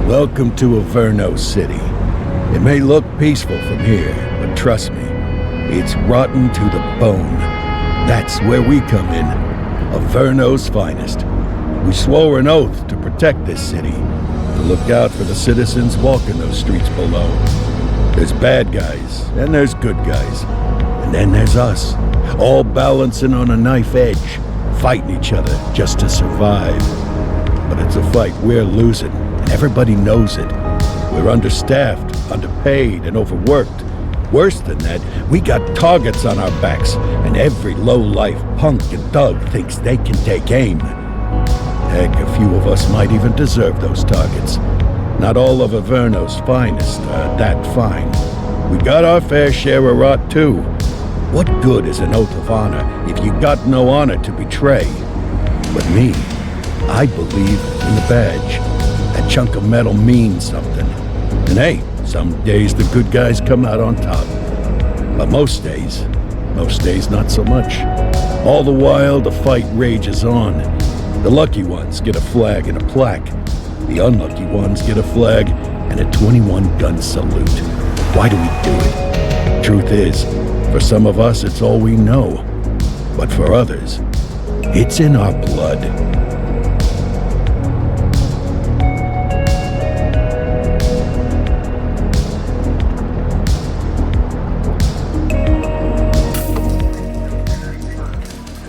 Welcome to Averno City. It may look peaceful from here, but trust me, it's rotten to the bone. That's where we come in, Averno's finest. We swore an oath to protect this city, to look out for the citizens walking those streets below. There's bad guys, and there's good guys. And then there's us, all balancing on a knife edge, fighting each other just to survive. But it's a fight we're losing. Everybody knows it. We're understaffed, underpaid, and overworked. Worse than that, we got targets on our backs, and every low-life punk and thug thinks they can take aim. Heck, a few of us might even deserve those targets. Not all of Averno's finest are that fine. We got our fair share of rot, too. What good is an oath of honor if you got no honor to betray? But me, I believe in the badge. That chunk of metal means something. And hey, some days the good guys come out on top. But most days not so much. All the while, the fight rages on. The lucky ones get a flag and a plaque. The unlucky ones get a flag and a 21-gun salute. Why do we do it? Truth is, for some of us, it's all we know. But for others, it's in our blood.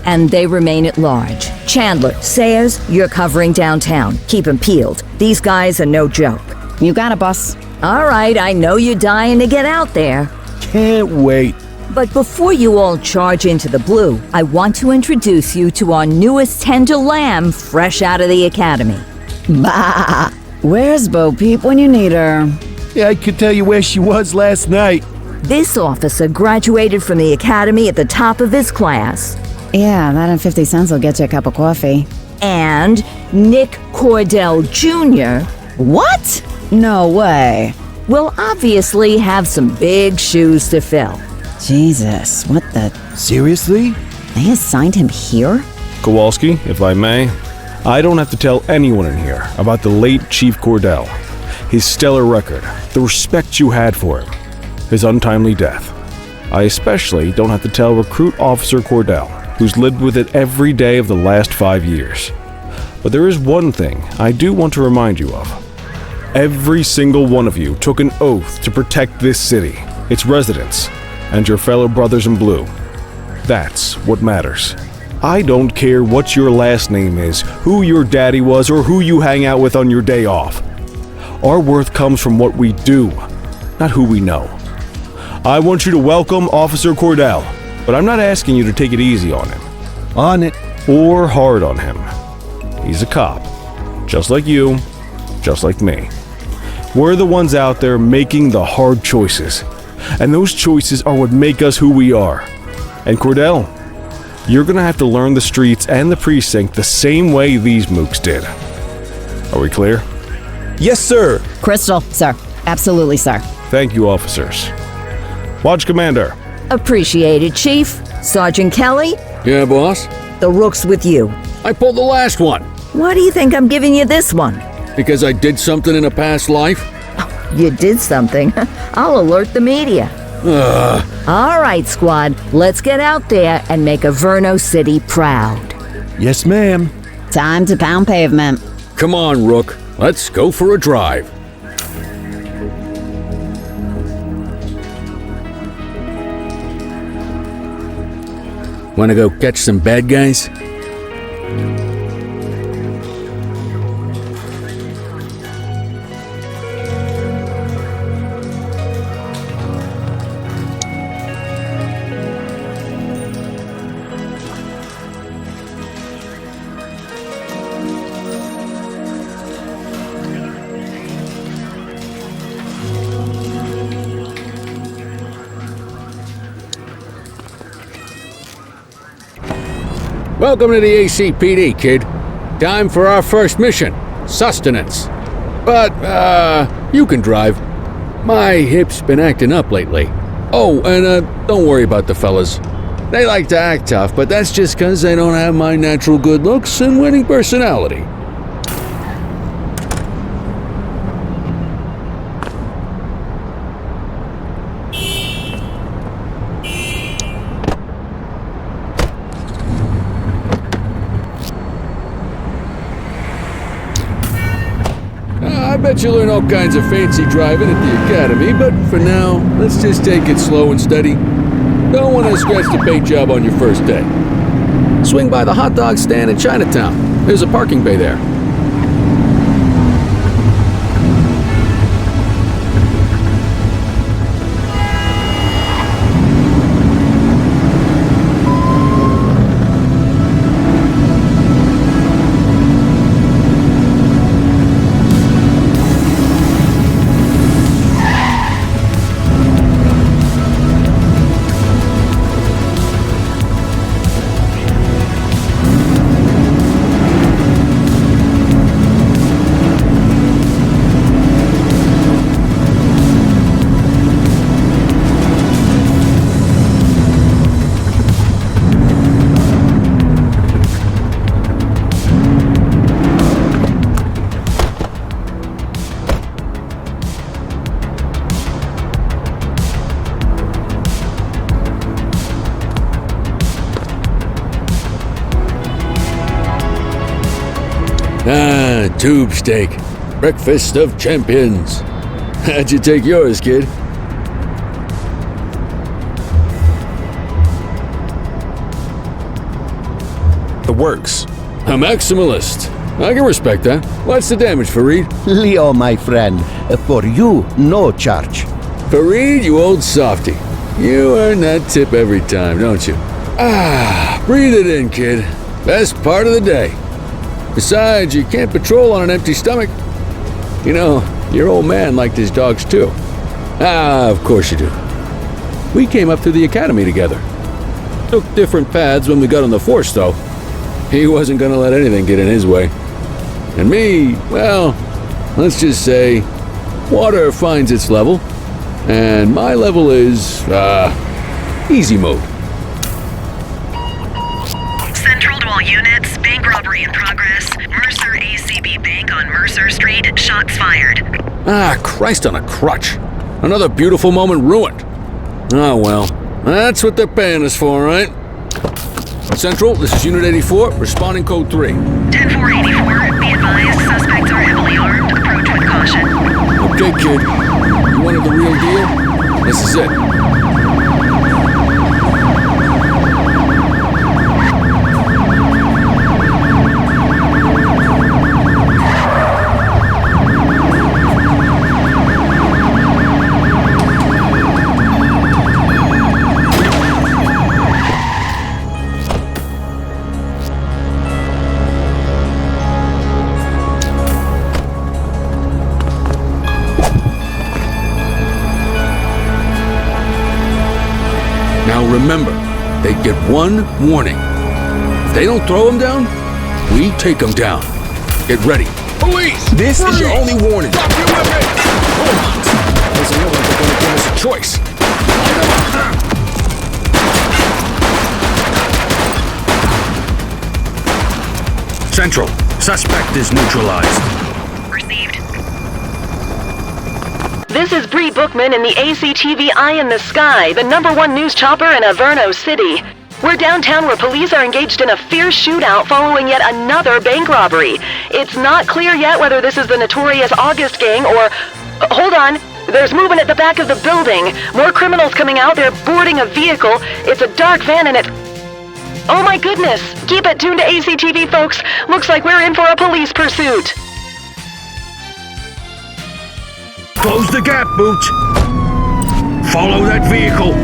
And they remain at large. Chandler, Sayers, you're covering downtown. Keep 'em peeled. These guys are no joke. You got it, boss. All right, I know you're dying to get out there. Can't wait. But before you all charge into the blue, I want to introduce you to our newest tender lamb fresh out of the academy. Bah! Where's Bo Peep when you need her? Yeah, I could tell you where she was last night. This officer graduated from the academy at the top of his class. Yeah, that and 50 cents will get you a cup of coffee. And Nick Cordell Jr. What? No way. will obviously have some big shoes to fill. Jesus, what the... Seriously? They assigned him here? Kowalski, if I may, I don't have to tell anyone in here about the late Chief Cordell, his stellar record, the respect you had for him, his untimely death. I especially don't have to tell Recruit Officer Cordell, who's lived with it every day of the last 5 years. But there is one thing I do want to remind you of. Every single one of you took an oath to protect this city, its residents, and your fellow brothers in blue. That's what matters. I don't care what your last name is, who your daddy was, or who you hang out with on your day off. Our worth comes from what we do, not who we know. I want you to welcome Officer Cordell, but I'm not asking you to take it easy on him. On it. Or hard on him. He's a cop, just like you, just like me. We're the ones out there making the hard choices, and those choices are what make us who we are. And Cordell, you're gonna have to learn the streets and the precinct the same way these mooks did. Are we clear? Yes, sir. Crystal, sir. Absolutely, sir. Thank you, officers. Watch Commander. Appreciated, Chief. Sergeant Kelly, Yeah, boss? the rook's with you. I pulled the last one Why do you think I'm giving you this one? because I did something in a past life. You did something. I'll alert the media. All right, squad. Let's get out there and make Averno City proud. Yes, ma'am. Time to pound pavement. Come on, Rook. Let's go for a drive. Wanna go catch some bad guys? Welcome to the ACPD, kid. Time for our first mission, sustenance. But, you can drive. My hip's been acting up lately. Oh, and, don't worry about the fellas. They like to act tough, but that's just 'cause they don't have my natural good looks and winning personality. I bet you learn all kinds of fancy driving at the academy, but for now, let's just take it slow and steady. Don't want to scratch the paint job on your first day. Swing by the hot dog stand in Chinatown. There's a parking bay there. Tube steak. Breakfast of champions. How'd you take yours, kid? The works. A maximalist. I can respect that. What's the damage, Fareed? Leo, my friend, for you, no charge. Fareed, you old softy. You earn that tip every time, don't you? Breathe it in, kid. Best part of the day. Besides, you can't patrol on an empty stomach. You know, your old man liked his dogs too. Of course you do. We came up through the academy together. Took different paths when we got on the force, though. He wasn't gonna let anything get in his way. And me, well, let's just say, water finds its level, and my level is, easy mode. Central to all units, bank robbery in progress. Mercer ACB Bank on Mercer Street, shots fired. Christ on a crutch. Another beautiful moment ruined. Oh well, that's what they're paying us for, right? Central, this is Unit 84, responding code 3. 10-484, be advised, suspects are heavily armed. Approach with caution. Okay, kid. You wanted the real deal? This is it. Now remember, they get one warning. If they don't throw them down, we take them down. Get ready. Police! This is your only warning. Drop your weapon! Doesn't look like they're gonna give us a choice. Central, suspect is neutralized. Received. This is Bree Bookman in the ACTV Eye in the Sky, the #1 news chopper in Averno City. We're downtown where police are engaged in a fierce shootout following yet another bank robbery. It's not clear yet whether this is the notorious August gang or... hold on. There's movement at the back of the building. More criminals coming out. They're boarding a vehicle. It's a dark van and it... oh my goodness! Keep it tuned to ACTV, folks. Looks like we're in for a police pursuit. Close the gap, Boots. Follow that vehicle.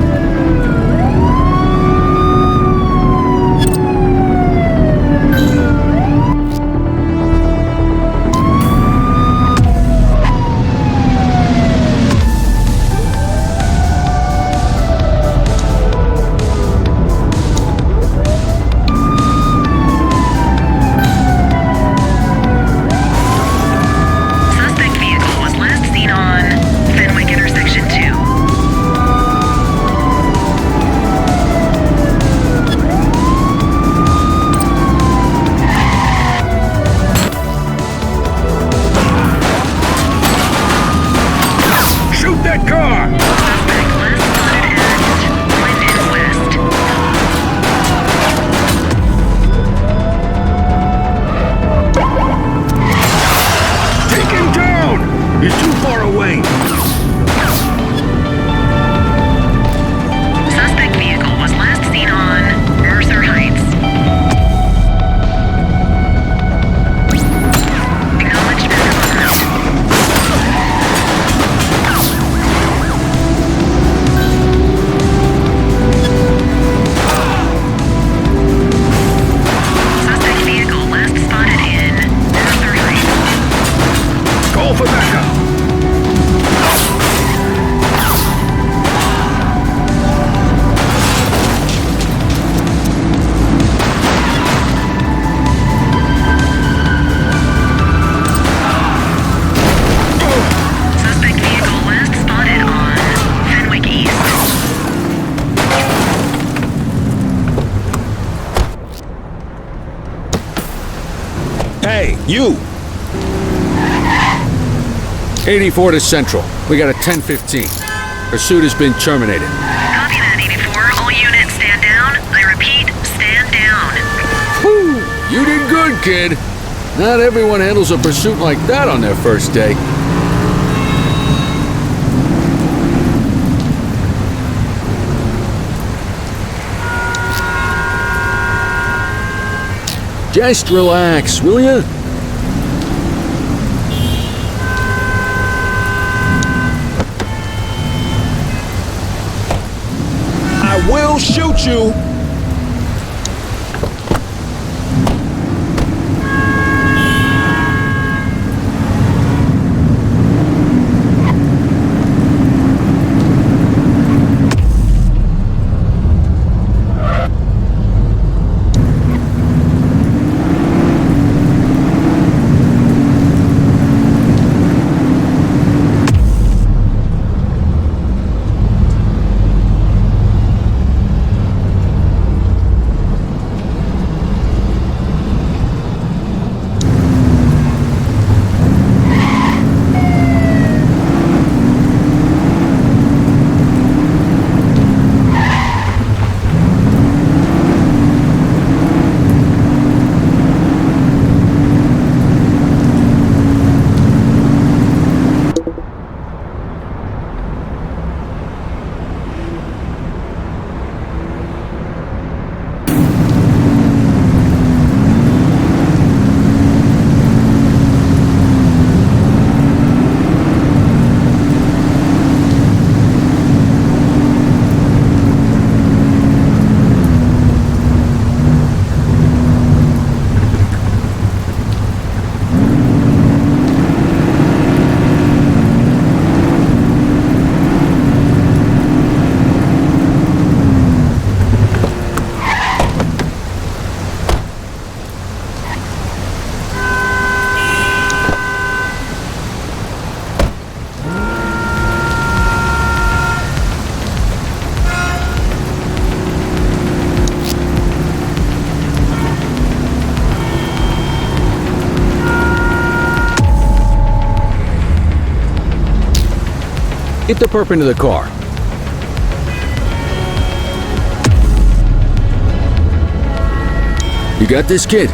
Hey, you! 84 to Central. We got a 10:15. Pursuit has been terminated. Copy that, 84. All units stand down. I repeat, stand down. Whew! You did good, kid. Not everyone handles a pursuit like that on their first day. Just relax, will ya? I will shoot you! Get the perp into the car. You got this, kid?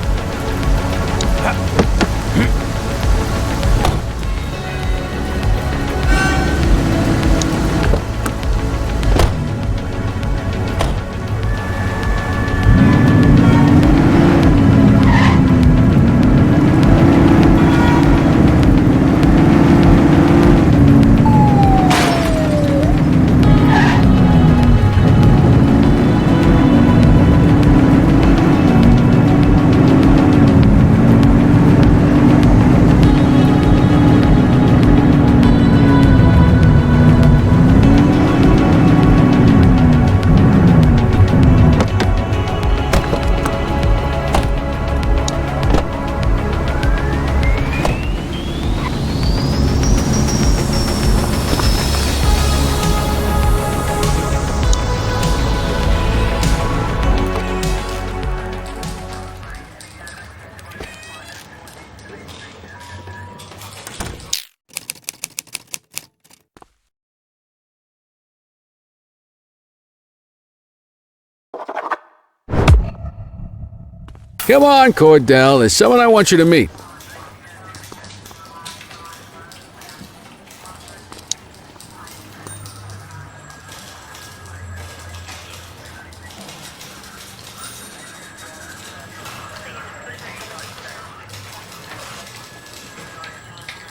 Come on, Cordell. There's someone I want you to meet.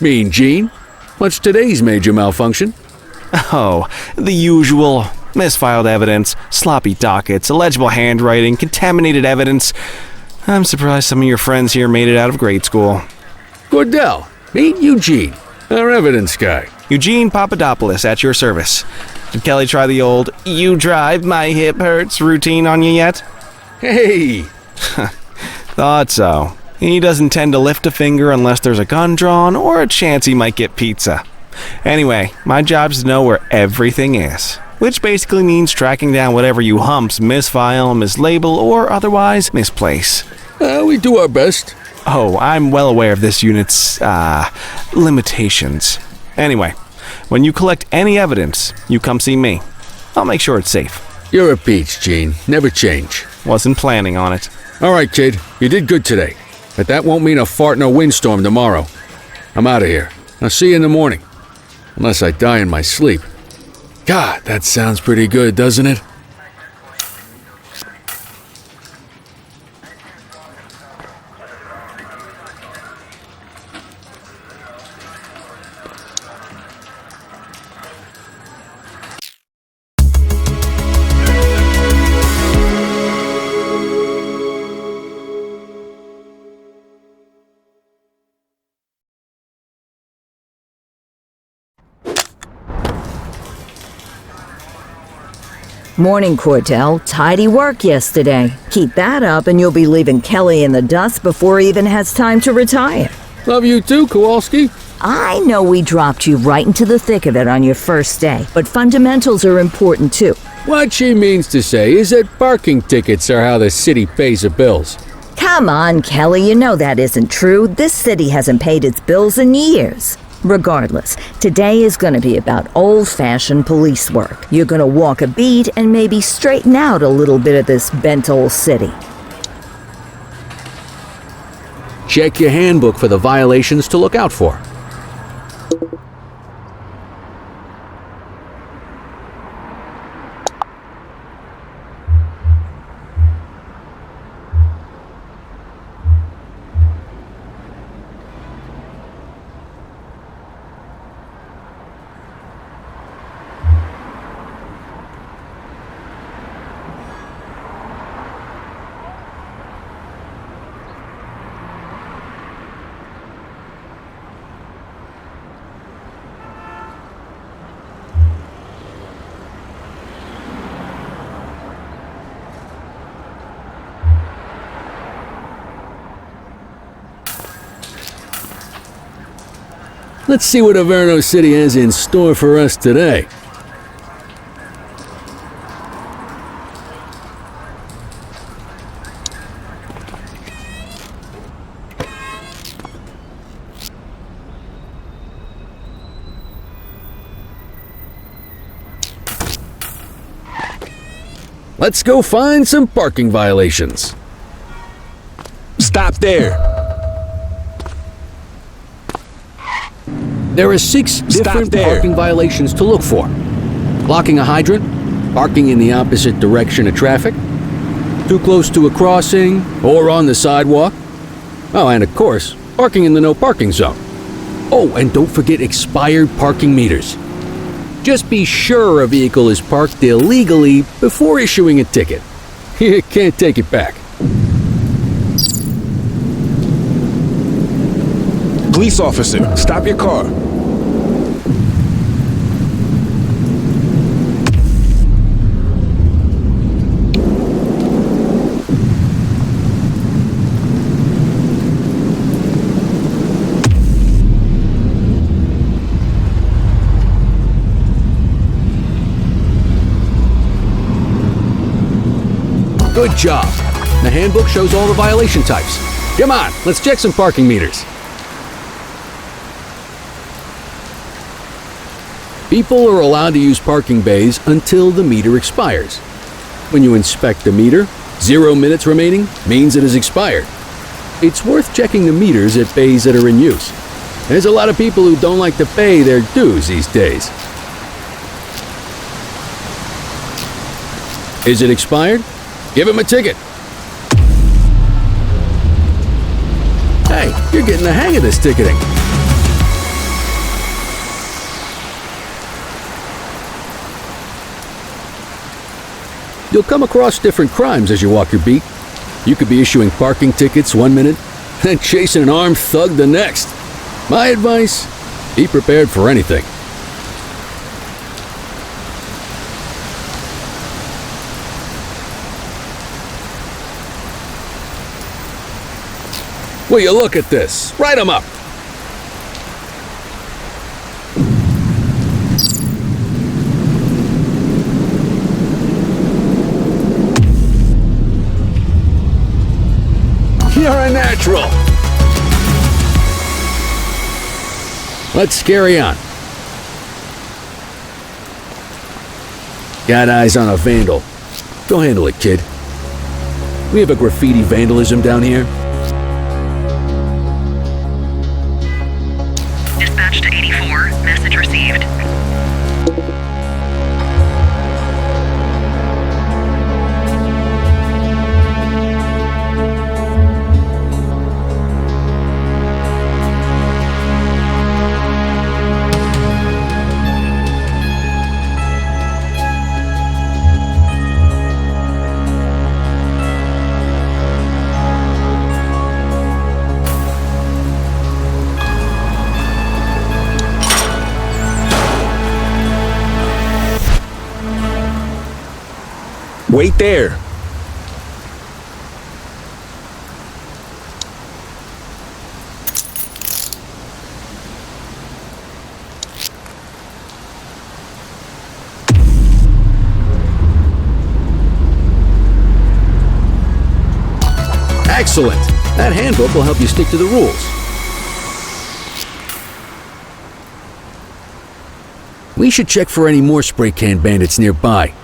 Mean Gene? What's today's major malfunction? Oh, the usual. Misfiled evidence, sloppy dockets, illegible handwriting, contaminated evidence. I'm surprised some of your friends here made it out of grade school. Cordell, meet Eugene, our evidence guy. Eugene Papadopoulos at your service. Did Kelly try the old "you drive, my hip hurts" routine on you yet? Hey! Thought so. He doesn't tend to lift a finger unless there's a gun drawn or a chance he might get pizza. Anyway, my job's to know where everything is, which basically means tracking down whatever you humps misfile, mislabel, or otherwise misplace. We do our best. Oh, I'm well aware of this unit's, limitations. Anyway, when you collect any evidence, you come see me. I'll make sure it's safe. You're a peach, Gene. Never change. Wasn't planning on it. All right, kid. You did good today. But that won't mean a fart in a windstorm tomorrow. I'm out of here. I'll see you in the morning. Unless I die in my sleep. God, that sounds pretty good, doesn't it? Morning, Cordell. Tidy work yesterday. Keep that up and you'll be leaving Kelly in the dust before he even has time to retire. Love you too, Kowalski. I know we dropped you right into the thick of it on your first day, but fundamentals are important too. What she means to say is that parking tickets are how the city pays the bills. Come on, Kelly, you know that isn't true. This city hasn't paid its bills in years. Regardless, today is going to be about old-fashioned police work. You're going to walk a beat and maybe straighten out a little bit of this bent old city. Check your handbook for the violations to look out for. Let's see what Averno City has in store for us today. Let's go find some parking violations. Stop there. There are 6 different parking violations to look for. Blocking a hydrant, parking in the opposite direction of traffic, too close to a crossing or on the sidewalk. Oh, and of course, parking in the no parking zone. Oh, and don't forget expired parking meters. Just be sure a vehicle is parked illegally before issuing a ticket. You can't take it back. Police officer, stop your car. Good job. The handbook shows all the violation types. Come on, let's check some parking meters. People are allowed to use parking bays until the meter expires. When you inspect the meter, 0 minutes remaining means it has expired. It's worth checking the meters at bays that are in use. There's a lot of people who don't like to pay their dues these days. Is it expired? Give him a ticket. Hey, you're getting the hang of this ticketing. You'll come across different crimes as you walk your beat. You could be issuing parking tickets 1 minute, then chasing an armed thug the next. My advice, be prepared for anything. Will you look at this? Write 'em up. You're a natural. Let's carry on. Got eyes on a vandal. Go handle it, kid. We have a graffiti vandalism down here. Dispatch to 84. Message received. Wait there. Excellent! That handbook will help you stick to the rules. We should check for any more spray can bandits nearby.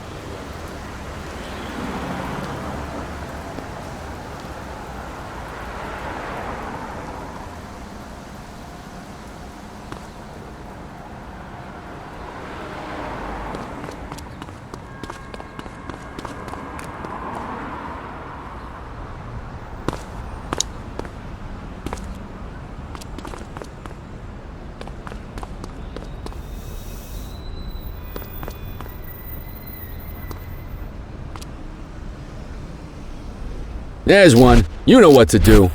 There's one. You know what to do.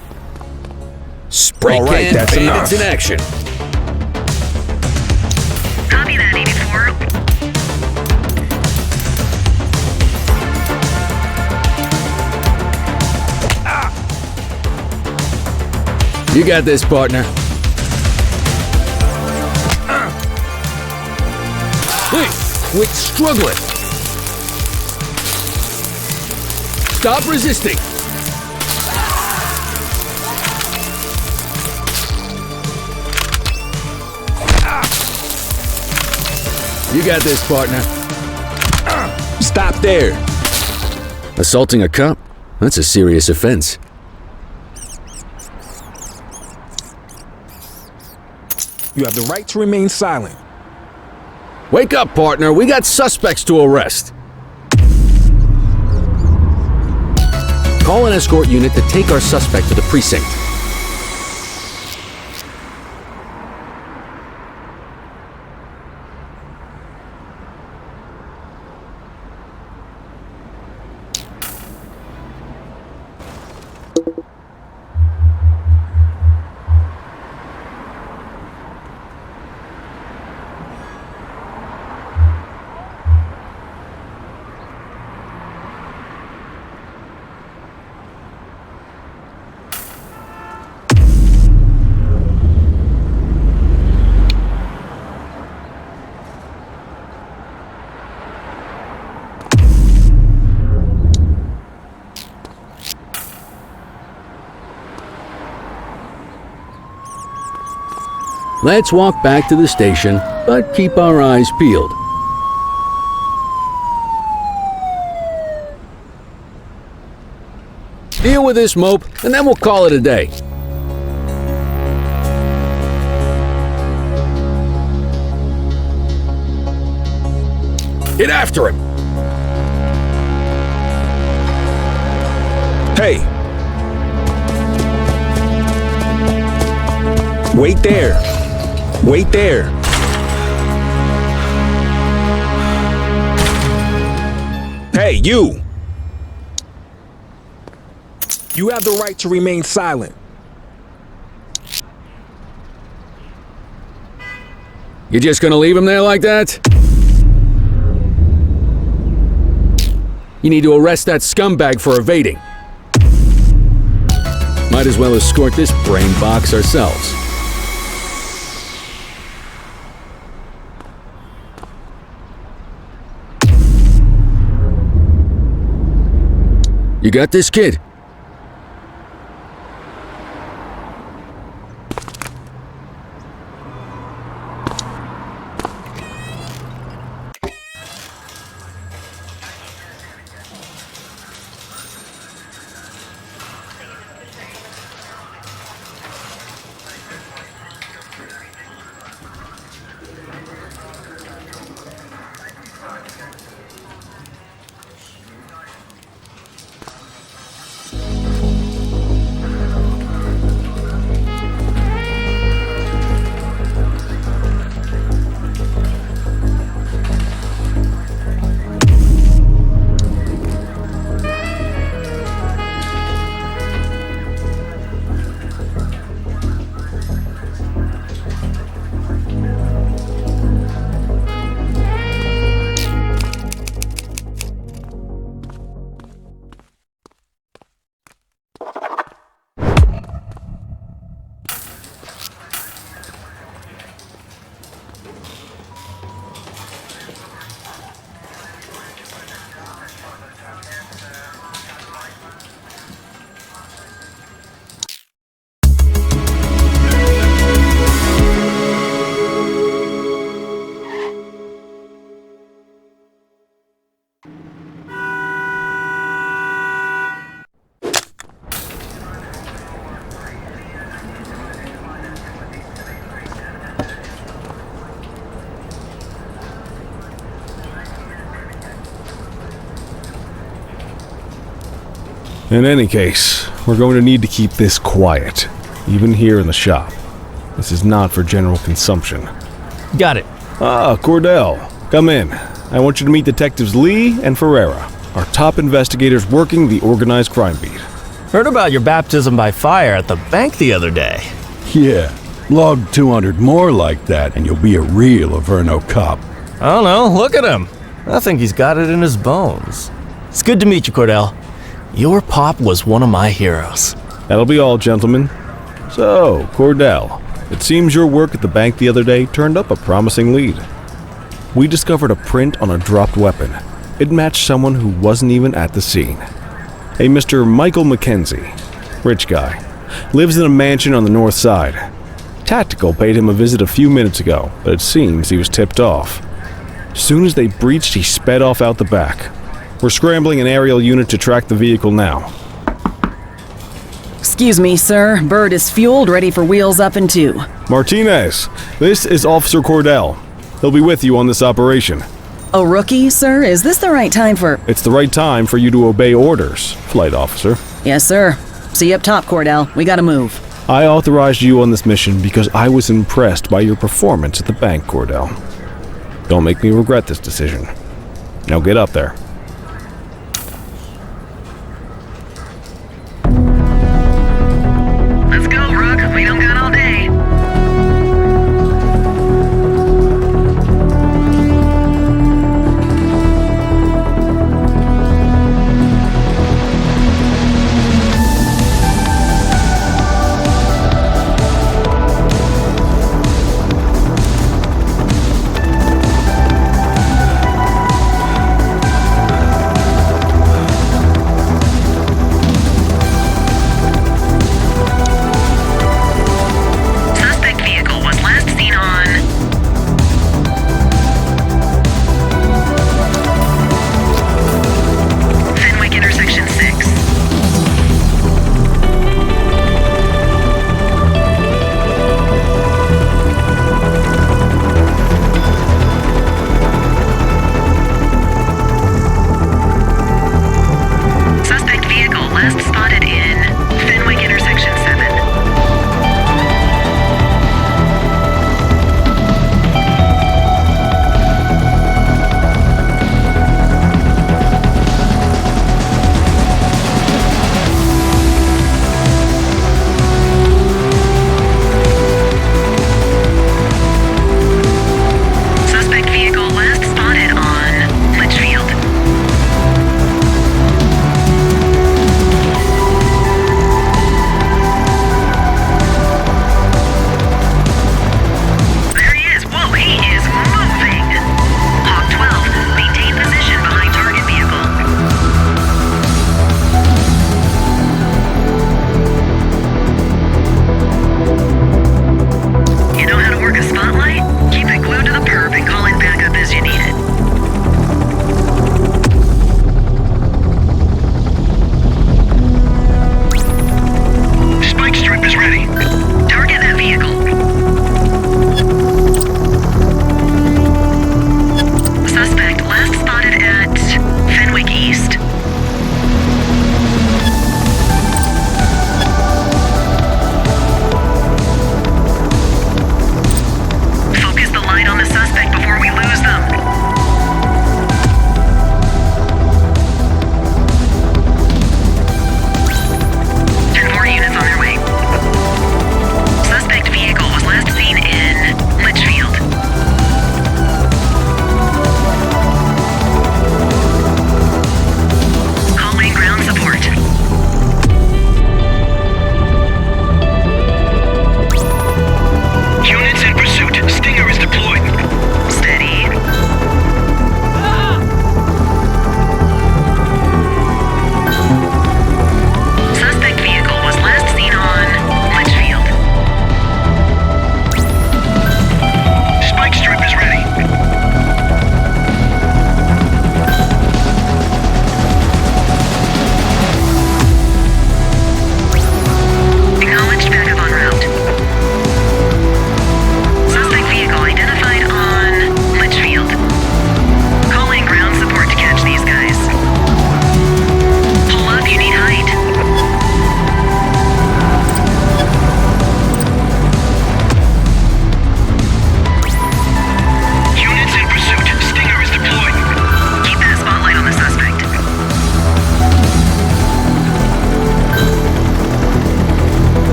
Spray All right, can that's bandits enough. in action. Copy that, 84. You got this, partner. Wait, quit struggling. Stop resisting. You got this, partner. Stop there. Assaulting a cop? That's a serious offense. You have the right to remain silent. Wake up, partner. We got suspects to arrest. Call an escort unit to take our suspect to the precinct. Let's walk back to the station, but keep our eyes peeled. Deal with this mope, and then we'll call it a day. Get after him! Hey. Wait there. Wait there. Hey, you! You have the right to remain silent. You just gonna leave him there like that? You need to arrest that scumbag for evading. Might as well escort this brain box ourselves. You got this, kid? In any case, we're going to need to keep this quiet, even here in the shop. This is not for general consumption. Got it. Ah, Cordell, come in. I want you to meet Detectives Lee and Ferreira, our top investigators working the organized crime beat. Heard about your baptism by fire at the bank the other day. Yeah, log 200 more like that and you'll be a real Averno cop. I don't know, look at him. I think he's got it in his bones. It's good to meet you, Cordell. Your pop was one of my heroes. That'll be all, gentlemen. So, Cordell, it seems your work at the bank the other day turned up a promising lead. We discovered a print on a dropped weapon. It matched someone who wasn't even at the scene. A Mr. Michael Mackenzie, rich guy, lives in a mansion on the north side. Tactical paid him a visit a few minutes ago, but it seems he was tipped off. As soon as they breached, he sped off out the back. We're scrambling an aerial unit to track the vehicle now. Excuse me, sir. Bird is fueled, ready for wheels up in 2. Martinez, this is Officer Cordell. He'll be with you on this operation. A rookie, sir? Is this the right time for... It's the right time for you to obey orders, flight officer. Yes, sir. See you up top, Cordell. We gotta move. I authorized you on this mission because I was impressed by your performance at the bank, Cordell. Don't make me regret this decision. Now get up there.